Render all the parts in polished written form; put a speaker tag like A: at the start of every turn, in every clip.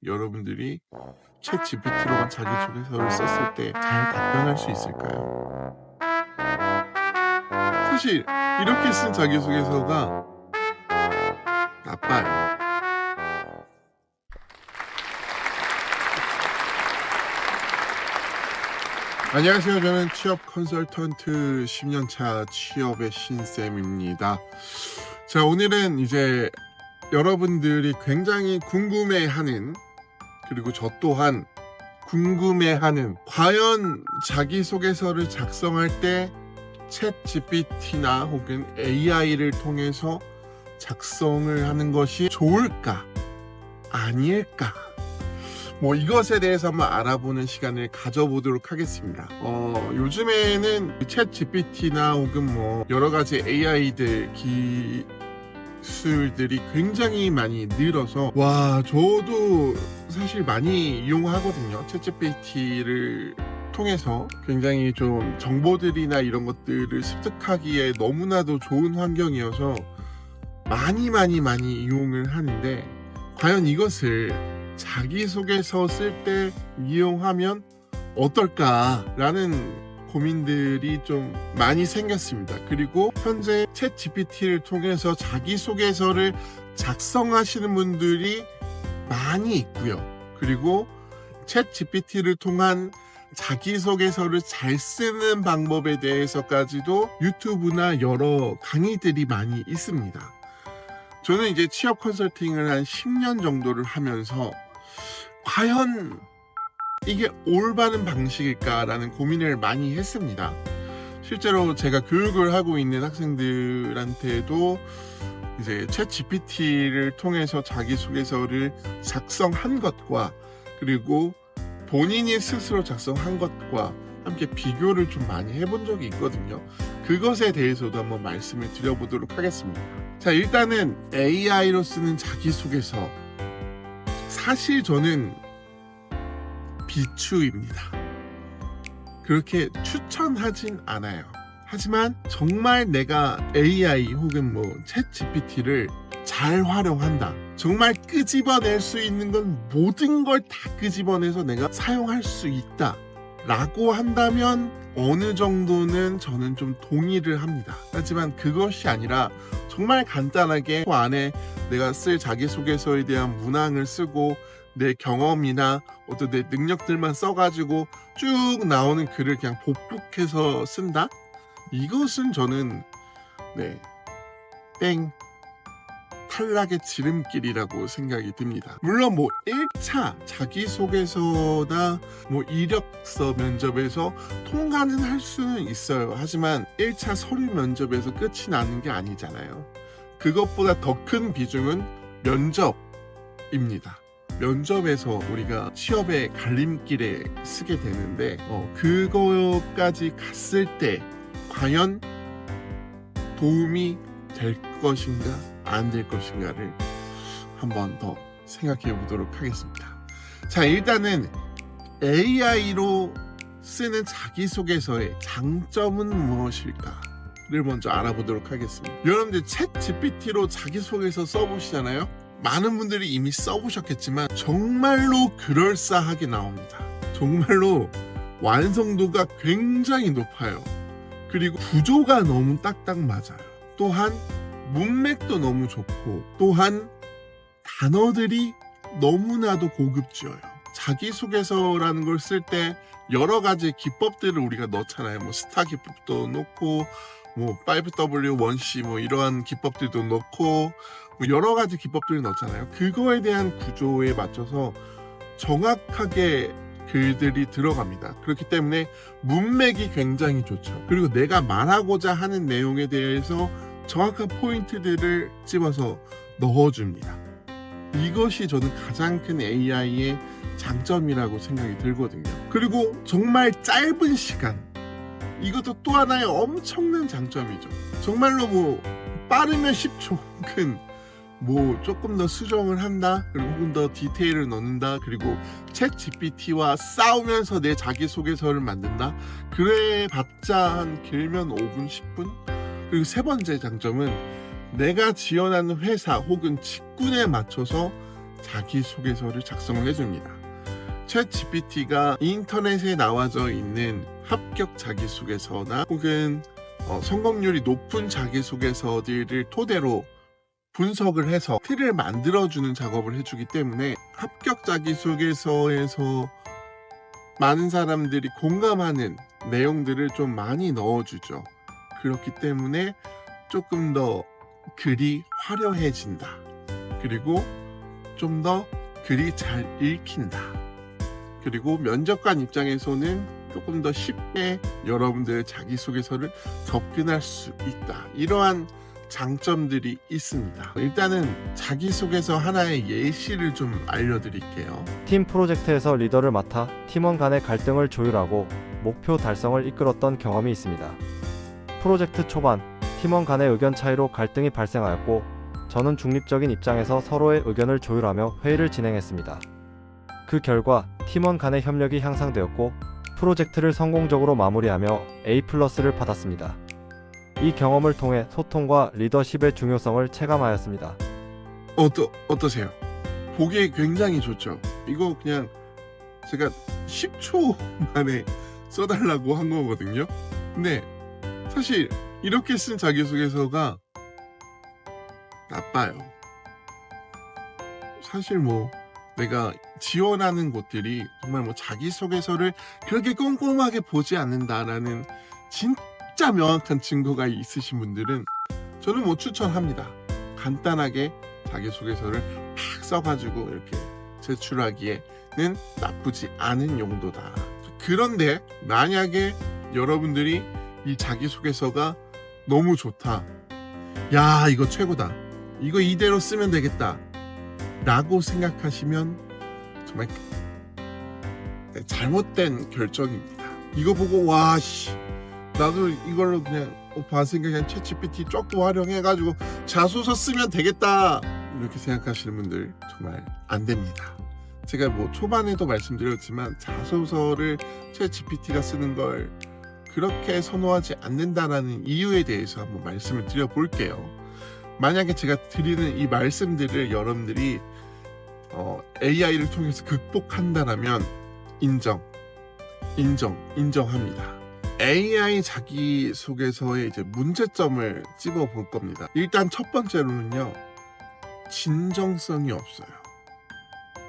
A: 여러분들이 챗 GPT로만 자기소개서를 썼을 때 잘 답변할 수 있을까요? 사실 이렇게 쓴 자기소개서가 나빠요. 안녕하세요. 저는 취업 컨설턴트 10년차 취업의 신쌤입니다. 자, 오늘은 이제 여러분들이 굉장히 궁금해하는, 그리고 저 또한 궁금해하는, 과연 자기소개서를 작성할 때 챗 GPT나 혹은 AI를 통해서 작성을 하는 것이 좋을까 아닐까, 이것에 대해서 한번 알아보는 시간을 가져보도록 하겠습니다. 요즘에는 챗 GPT나 혹은 여러 가지 AI들 기술들이 굉장히 많이 늘어서, 저도 사실 많이 이용하거든요. 챗 GPT를 통해서 굉장히 좀 정보들이나 이런 것들을 습득하기에 너무나도 좋은 환경이어서 많이 이용을 하는데, 과연 이것을 자기소개서 쓸 때 이용하면 어떨까라는 고민들이 좀 많이 생겼습니다. 그리고 현재 챗 GPT를 통해서 자기소개서를 작성하시는 분들이 많이 있고요. 그리고 챗 GPT를 통한 자기소개서를 잘 쓰는 방법에 대해서까지도 유튜브나 여러 강의들이 많이 있습니다. 저는 이제 취업 컨설팅을 한 10년 정도를 하면서 과연 이게 올바른 방식일까라는 고민을 많이 했습니다. 실제로 제가 교육을 하고 있는 학생들한테도 이제 챗 GPT를 통해서 자기소개서를 작성한 것과, 그리고 본인이 스스로 작성한 것과 함께 비교를 좀 많이 해본 적이 있거든요. 그것에 대해서도 한번 말씀을 드려보도록 하겠습니다. 자, 일단은 AI로 쓰는 자기소개서, 사실 저는 비추입니다. 그렇게 추천하진 않아요. 하지만 정말 내가 AI 혹은 챗 GPT를 잘 활용한다, 정말 끄집어낼 수 있는 건 모든 걸 다 끄집어내서 내가 사용할 수 있다 라고 한다면 어느 정도는 저는 좀 동의를 합니다. 하지만 그것이 아니라 정말 간단하게 그 안에 내가 쓸 자기소개서에 대한 문항을 쓰고 내 경험이나 어떤 내 능력들만 써가지고 쭉 나오는 글을 그냥 복붙해서 쓴다? 이것은 저는 땡, 탈락의 지름길이라고 생각이 듭니다. 물론 1차 자기소개서나 이력서 면접에서 통과는 할 수는 있어요. 하지만 1차 서류 면접에서 끝이 나는 게 아니잖아요. 그것보다 더 큰 비중은 면접입니다. 면접에서 우리가 취업의 갈림길에 쓰게 되는데, 그거까지 갔을 때 과연 도움이 될 것인가 안 될 것인가를 한번 더 생각해 보도록 하겠습니다. 자, 일단은 AI로 쓰는 자기소개서의 장점은 무엇일까를 먼저 알아보도록 하겠습니다. 여러분들 챗 GPT로 자기소개서 써보시잖아요. 많은 분들이 이미 써보셨겠지만 정말로 그럴싸하게 나옵니다. 정말로 완성도가 굉장히 높아요. 그리고 구조가 너무 딱딱 맞아요. 또한 문맥도 너무 좋고, 또한 단어들이 너무나도 고급져요. 자기소개서라는 걸 쓸 때 여러 가지 기법들을 우리가 넣잖아요. 스타 기법도 넣고 5W, 1C 이러한 기법들도 넣고 여러 가지 기법들을 넣잖아요. 그거에 대한 구조에 맞춰서 정확하게 글들이 들어갑니다. 그렇기 때문에 문맥이 굉장히 좋죠. 그리고 내가 말하고자 하는 내용에 대해서 정확한 포인트들을 집어서 넣어줍니다. 이것이 저는 가장 큰 AI의 장점이라고 생각이 들거든요. 그리고 정말 짧은 시간, 이것도 또 하나의 엄청난 장점이죠. 정말로 빠르면 10초, 조금 더 수정을 한다, 그리고 혹은 더 디테일을 넣는다, 그리고 챗 GPT와 싸우면서 내 자기소개서를 만든다. 그래 봤자 한 길면 5분, 10분? 그리고 세 번째 장점은 내가 지원하는 회사 혹은 직군에 맞춰서 자기소개서를 작성을 해줍니다. 챗 GPT가 인터넷에 나와져 있는 합격 자기소개서나 혹은 성공률이 높은 자기소개서들을 토대로 분석을 해서 틀을 만들어주는 작업을 해주기 때문에 합격 자기소개서에서 많은 사람들이 공감하는 내용들을 좀 많이 넣어주죠. 그렇기 때문에 조금 더 글이 화려해진다. 그리고 좀 더 글이 잘 읽힌다. 그리고 면접관 입장에서는 조금 더 쉽게 여러분들의 자기소개서를 접근할 수 있다. 이러한 장점들이 있습니다. 일단은 자기소개서 하나의 예시를 좀 알려드릴게요.
B: 팀 프로젝트에서 리더를 맡아 팀원 간의 갈등을 조율하고 목표 달성을 이끌었던 경험이 있습니다. 프로젝트 초반, 팀원 간의 의견 차이로 갈등이 발생하였고 저는 중립적인 입장에서 서로의 의견을 조율하며 회의를 진행했습니다. 그 결과 팀원 간의 협력이 향상되었고 프로젝트를 성공적으로 마무리하며 A+를 받았습니다. 이 경험을 통해 소통과 리더십의 중요성을 체감하였습니다.
A: 어떠세요? 보기 굉장히 좋죠? 이거 그냥 제가 10초 만에 써달라고 한 거거든요. 근데 사실 이렇게 쓴 자기소개서가 나빠요. 사실 뭐 내가 지원하는 곳들이 정말 뭐 자기소개서를 그렇게 꼼꼼하게 보지 않는다라는 진짜 명확한 증거가 있으신 분들은 저는 뭐 추천합니다. 간단하게 자기소개서를 팍 써가지고 이렇게 제출하기에는 나쁘지 않은 용도다. 그런데 만약에 여러분들이 이 자기소개서가 너무 좋다, 야 이거 최고다, 이거 이대로 쓰면 되겠다 라고 생각하시면 정말 잘못된 결정입니다. 이거 보고 와씨 나도 이걸로 그냥 봤으니까 그냥 챗 GPT 조금 활용해가지고 자소서 쓰면 되겠다 이렇게 생각하시는 분들 정말 안 됩니다. 제가 뭐 초반에도 말씀드렸지만 자소서를 챗 GPT가 쓰는 걸 그렇게 선호하지 않는다라는 이유에 대해서 한번 말씀을 드려볼게요. 만약에 제가 드리는 이 말씀들을 여러분들이 AI를 통해서 극복한다라면 인정합니다. AI 자기소개서의 이제 문제점을 찝어볼 겁니다. 일단 첫 번째로는요, 진정성이 없어요.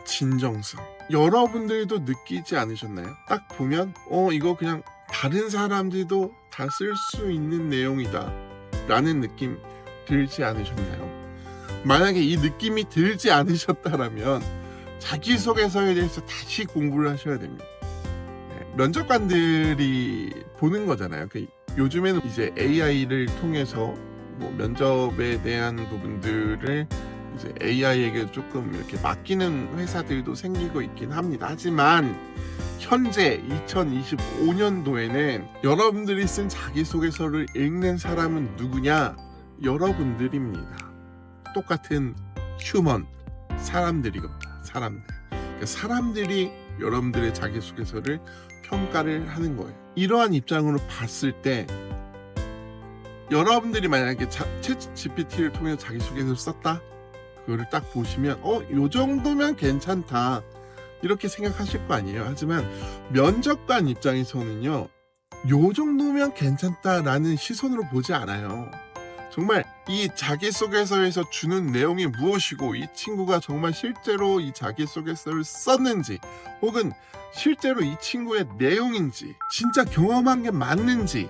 A: 진정성. 여러분들도 느끼지 않으셨나요? 딱 보면 이거 그냥 다른 사람들도 다 쓸 수 있는 내용이다 라는 느낌 들지 않으셨나요? 만약에 이 느낌이 들지 않으셨다면 자기소개서에 대해서 다시 공부를 하셔야 됩니다. 면접관들이 보는 거잖아요. 요즘에는 이제 AI를 통해서 뭐 면접에 대한 부분들을 이제 AI에게 조금 이렇게 맡기는 회사들도 생기고 있긴 합니다. 하지만 현재 2025년도에는 여러분들이 쓴 자기소개서를 읽는 사람은 누구냐? 여러분들입니다. 똑같은 휴먼, 사람들이겁니다. 사람들이 여러분들의 자기소개서를 평가를 하는 거예요. 이러한 입장으로 봤을 때 여러분들이 만약에 챗 GPT를 통해서 자기소개서를 썼다? 그거를 딱 보시면 요 정도면 괜찮다 이렇게 생각하실 거 아니에요. 하지만 면접관 입장에서는요, 요 정도면 괜찮다라는 시선으로 보지 않아요. 정말 이 자기소개서에서 주는 내용이 무엇이고 이 친구가 정말 실제로 이 자기소개서를 썼는지 혹은 실제로 이 친구의 내용인지 진짜 경험한 게 맞는지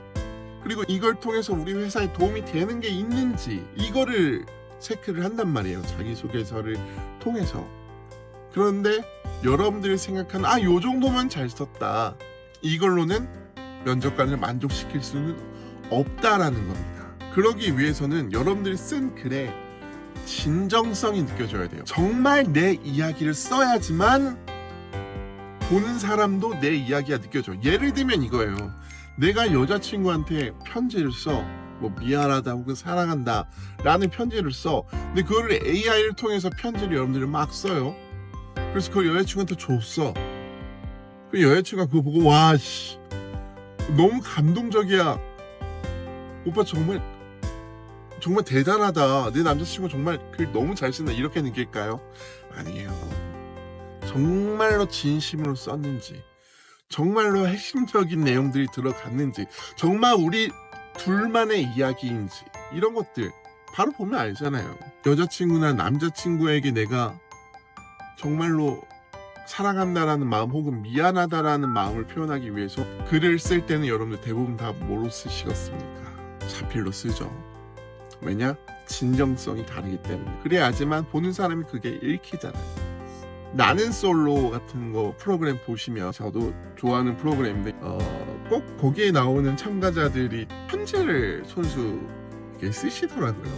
A: 그리고 이걸 통해서 우리 회사에 도움이 되는 게 있는지 이거를 체크를 한단 말이에요. 자기소개서를 통해서. 그런데 여러분들이 생각하는 요 정도면 잘 썼다, 이걸로는 면접관을 만족시킬 수는 없다라는 겁니다. 그러기 위해서는 여러분들이 쓴 글에 진정성이 느껴져야 돼요. 정말 내 이야기를 써야지만 보는 사람도 내 이야기가 느껴져. 예를 들면 이거예요. 내가 여자친구한테 편지를 써. 뭐 미안하다 혹은 사랑한다 라는 편지를 써. 근데 그거를 AI를 통해서 편지를 여러분들이 막 써요. 그래서 그걸 여자친구한테 줬어. 그 여자친구가 그거 보고 너무 감동적이야, 오빠 정말 정말 대단하다, 내 남자친구 정말 글 너무 잘 쓴다, 이렇게 느낄까요? 아니에요. 정말로 진심으로 썼는지, 정말로 핵심적인 내용들이 들어갔는지, 정말 우리 둘만의 이야기인지, 이런 것들 바로 보면 알잖아요. 여자친구나 남자친구에게 내가 정말로 사랑한다라는 마음 혹은 미안하다라는 마음을 표현하기 위해서 글을 쓸 때는 여러분들 대부분 다 뭐로 쓰시겠습니까? 자필로 쓰죠. 왜냐? 진정성이 다르기 때문에. 그래야지만 보는 사람이 그게 읽히잖아요. 나는 솔로 같은 거 프로그램 보시면, 저도 좋아하는 프로그램인데 꼭 거기에 나오는 참가자들이 편지를 손수 이렇게 쓰시더라고요.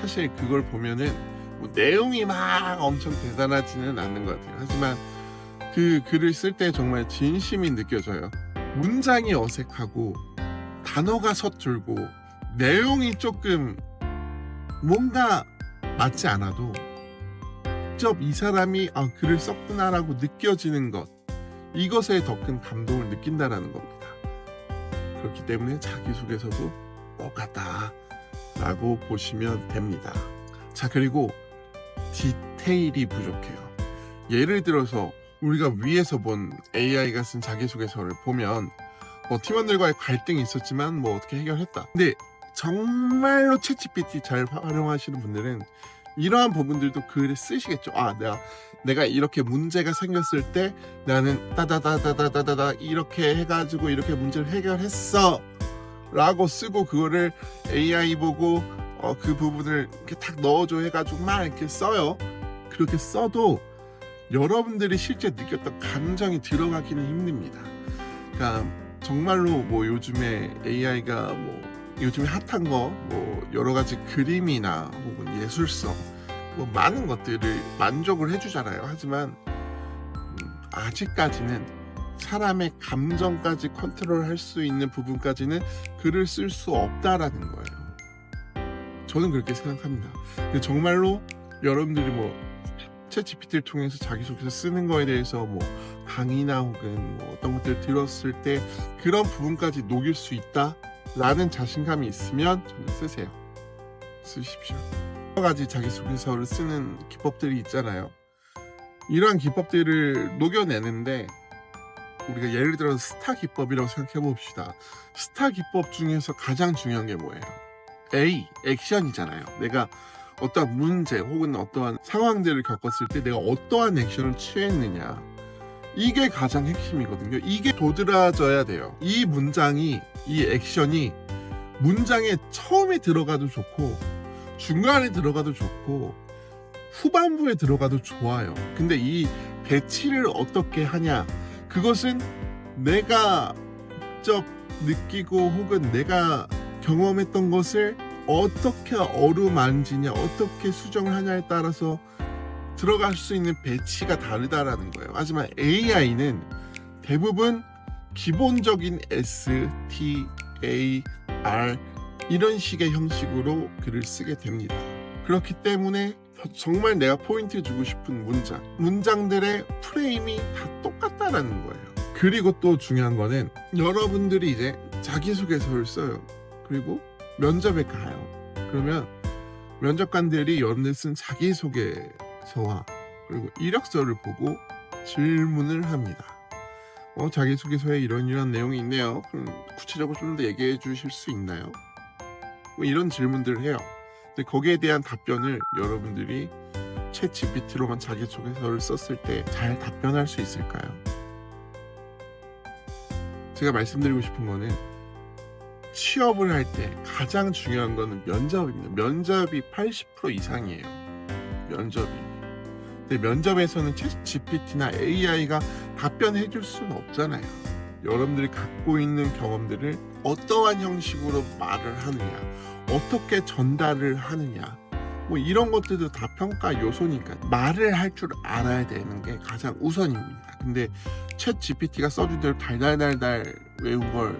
A: 사실 그걸 보면은 뭐 내용이 막 엄청 대단하지는 않는 것 같아요. 하지만 그 글을 쓸 때 정말 진심이 느껴져요. 문장이 어색하고 단어가 서툴고 내용이 조금 뭔가 맞지 않아도 직접 이 사람이 글을 썼구나라고 느껴지는 것, 이것에 더 큰 감동을 느낀다라는 겁니다. 그렇기 때문에 자기소개서도 똑같다 라고 보시면 됩니다. 자, 그리고 디테일이 부족해요. 예를 들어서 우리가 위에서 본 AI가 쓴 자기소개서를 보면 팀원들과의 갈등이 있었지만 어떻게 해결했다. 근데 정말로 챗GPT 잘 활용하시는 분들은 이러한 부분들도 글을 쓰시겠죠. 내가 이렇게 문제가 생겼을 때 나는 따다다다다다다 이렇게 해가지고 이렇게 문제를 해결했어 라고 쓰고, 그거를 AI 보고 그 부분을 이렇게 탁 넣어줘 해가지고 막 이렇게 써요. 그렇게 써도 여러분들이 실제 느꼈던 감정이 들어가기는 힘듭니다. 그러니까 정말로 요즘에 AI가 요즘에 핫한 거 여러 가지 그림이나 혹은 예술성 많은 것들을 만족을 해주잖아요. 하지만 아직까지는 사람의 감정까지 컨트롤할 수 있는 부분까지는 글을 쓸 수 없다라는 거예요. 저는 그렇게 생각합니다. 근데 정말로 여러분들이 챗GPT를 통해서 자기소개서 쓰는 거에 대해서 강의나 혹은 어떤 것들을 들었을 때 그런 부분까지 녹일 수 있다라는 자신감이 있으면 저는 쓰세요. 쓰십시오. 여러 가지 자기소개서를 쓰는 기법들이 있잖아요. 이러한 기법들을 녹여내는데 우리가 예를 들어서 스타 기법이라고 생각해 봅시다. 스타 기법 중에서 가장 중요한 게 뭐예요? A, 액션이잖아요. 내가 어떠한 문제 혹은 어떠한 상황들을 겪었을 때 내가 어떠한 액션을 취했느냐, 이게 가장 핵심이거든요. 이게 도드라져야 돼요. 이 문장이, 이 액션이 문장의 처음에 들어가도 좋고 중간에 들어가도 좋고 후반부에 들어가도 좋아요. 근데 이 배치를 어떻게 하냐, 그것은 내가 직접 느끼고 혹은 내가 경험했던 것을 어떻게 어루만지냐, 어떻게 수정을 하냐에 따라서 들어갈 수 있는 배치가 다르다라는 거예요. 하지만 AI는 대부분 기본적인 S, T, A, R 이런 식의 형식으로 글을 쓰게 됩니다. 그렇기 때문에 정말 내가 포인트 주고 싶은 문장들의 프레임이 다 똑같다라는 거예요. 그리고 또 중요한 거는 여러분들이 이제 자기소개서를 써요. 그리고 면접에 가요. 그러면 면접관들이 여러분들 쓴 자기소개서와 그리고 이력서를 보고 질문을 합니다. 자기소개서에 이런 내용이 있네요. 그럼 구체적으로 좀 더 얘기해 주실 수 있나요? 이런 질문들을 해요. 근데 거기에 대한 답변을 여러분들이 챗 GPT로만 자기소개서를 썼을 때 잘 답변할 수 있을까요? 제가 말씀드리고 싶은 거는 취업을 할 때 가장 중요한 거는 면접입니다. 면접이 80% 이상이에요. 면접이. 근데 면접에서는 챗 GPT나 AI가 답변해 줄 수는 없잖아요. 여러분들이 갖고 있는 경험들을 어떠한 형식으로 말을 하느냐, 어떻게 전달을 하느냐, 이런 것들도 다 평가 요소니까 말을 할 줄 알아야 되는 게 가장 우선입니다. 근데 챗 GPT가 써준 대로 달달달달 외운 걸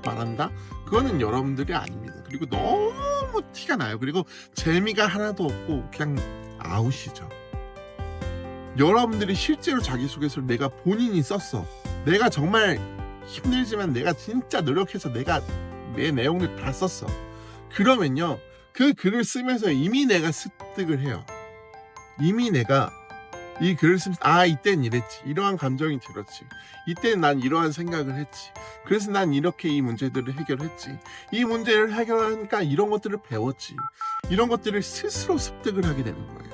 A: 말한다? 그거는 여러분들이 아닙니다. 그리고 너무 티가 나요. 그리고 재미가 하나도 없고 그냥 아웃이죠. 여러분들이 실제로 자기소개서를 내가 본인이 썼어. 내가 정말 힘들지만 내가 진짜 노력해서 내가 내 내용을 다 썼어. 그러면요, 그 글을 쓰면서 이미 내가 습득을 해요. 이미 내가 이 글을 쓰면서 이땐 이랬지, 이러한 감정이 들었지, 이때는 난 이러한 생각을 했지, 그래서 난 이렇게 이 문제들을 해결했지, 이 문제를 해결하니까 이런 것들을 배웠지, 이런 것들을 스스로 습득을 하게 되는 거예요.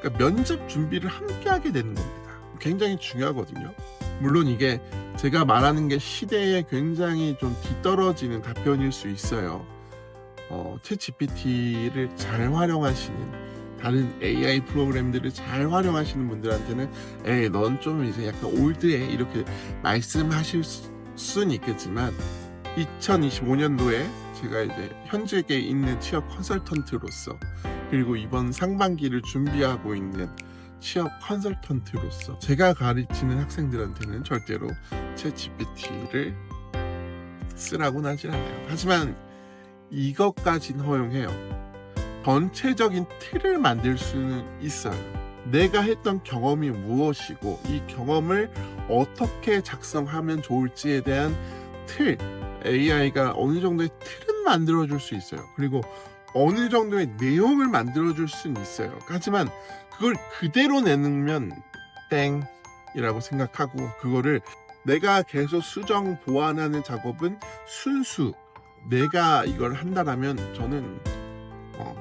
A: 그러니까 면접 준비를 함께 하게 되는 겁니다. 굉장히 중요하거든요. 물론 이게 제가 말하는 게 시대에 굉장히 좀 뒤떨어지는 답변일 수 있어요. 챗GPT를 잘 활용하시는, 다른 AI 프로그램들을 잘 활용하시는 분들한테는 넌 좀 이제 약간 올드해 이렇게 말씀하실 수는 있겠지만, 2025년도에 제가 이제 현직에 있는 취업 컨설턴트로서, 그리고 이번 상반기를 준비하고 있는 취업 컨설턴트로서 제가 가르치는 학생들한테는 절대로 챗GPT를 쓰라고는 하진 않아요. 하지만 이것까지는 허용해요. 전체적인 틀을 만들 수는 있어요. 내가 했던 경험이 무엇이고 이 경험을 어떻게 작성하면 좋을지에 대한 틀, AI가 어느 정도의 틀은 만들어줄 수 있어요. 그리고 어느 정도의 내용을 만들어줄 수는 있어요. 하지만 그걸 그대로 내놓으면 땡이라고 생각하고, 그거를 내가 계속 수정 보완하는 작업은 순수 내가 이걸 한다라면 저는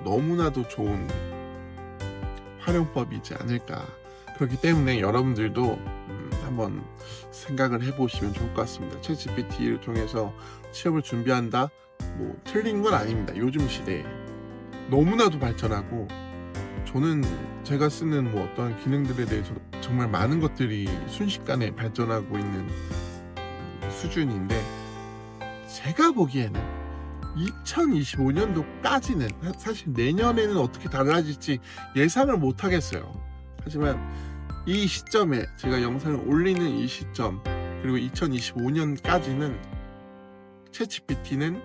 A: 너무나도 좋은 활용법이지 않을까. 그렇기 때문에 여러분들도 한번 생각을 해보시면 좋을 것 같습니다. 챗GPT를 통해서 취업을 준비한다? 뭐 틀린 건 아닙니다. 요즘 시대에 너무나도 발전하고, 저는 제가 쓰는 뭐 어떠한 기능들에 대해서 정말 많은 것들이 순식간에 발전하고 있는 수준인데, 제가 보기에는 2025년도까지는, 사실 내년에는 어떻게 달라질지 예상을 못 하겠어요. 하지만 이 시점에, 제가 영상을 올리는 이 시점, 그리고 2025년까지는 챗GPT는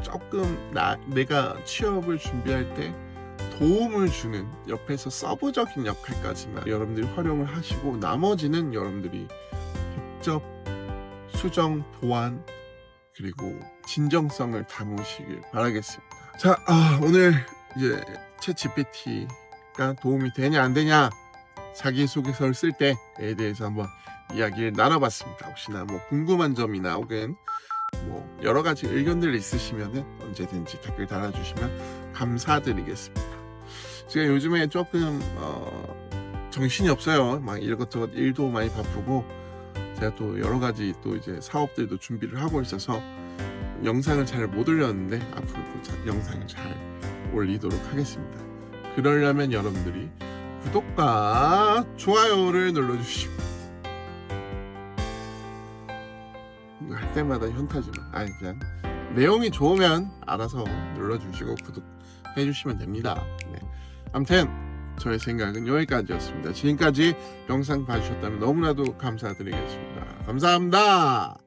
A: 조금 내가 취업을 준비할 때 도움을 주는, 옆에서 서브적인 역할까지만 여러분들이 활용을 하시고, 나머지는 여러분들이 직접 수정, 보완, 그리고 진정성을 담으시길 바라겠습니다. 자, 오늘 이제 챗GPT가 도움이 되냐 안 되냐, 자기소개서를 쓸 때에 대해서 한번 이야기를 나눠봤습니다. 혹시나 뭐 궁금한 점이나 혹은 뭐 여러 가지 의견들 있으시면은 언제든지 댓글 달아주시면 감사드리겠습니다. 제가 요즘에 조금 정신이 없어요. 막 이것저것 일도 많이 바쁘고, 제가 또 여러 가지 또 이제 사업들도 준비를 하고 있어서 영상을 잘 못 올렸는데, 앞으로도 영상을 잘 올리도록 하겠습니다. 그러려면 여러분들이 구독과 좋아요를 눌러주시고, 이거 할 때마다 현타지만, 그냥 내용이 좋으면 알아서 눌러주시고 구독해주시면 됩니다. 네. 아무튼 저의 생각은 여기까지였습니다. 지금까지 영상 봐주셨다면 너무나도 감사드리겠습니다. 감사합니다.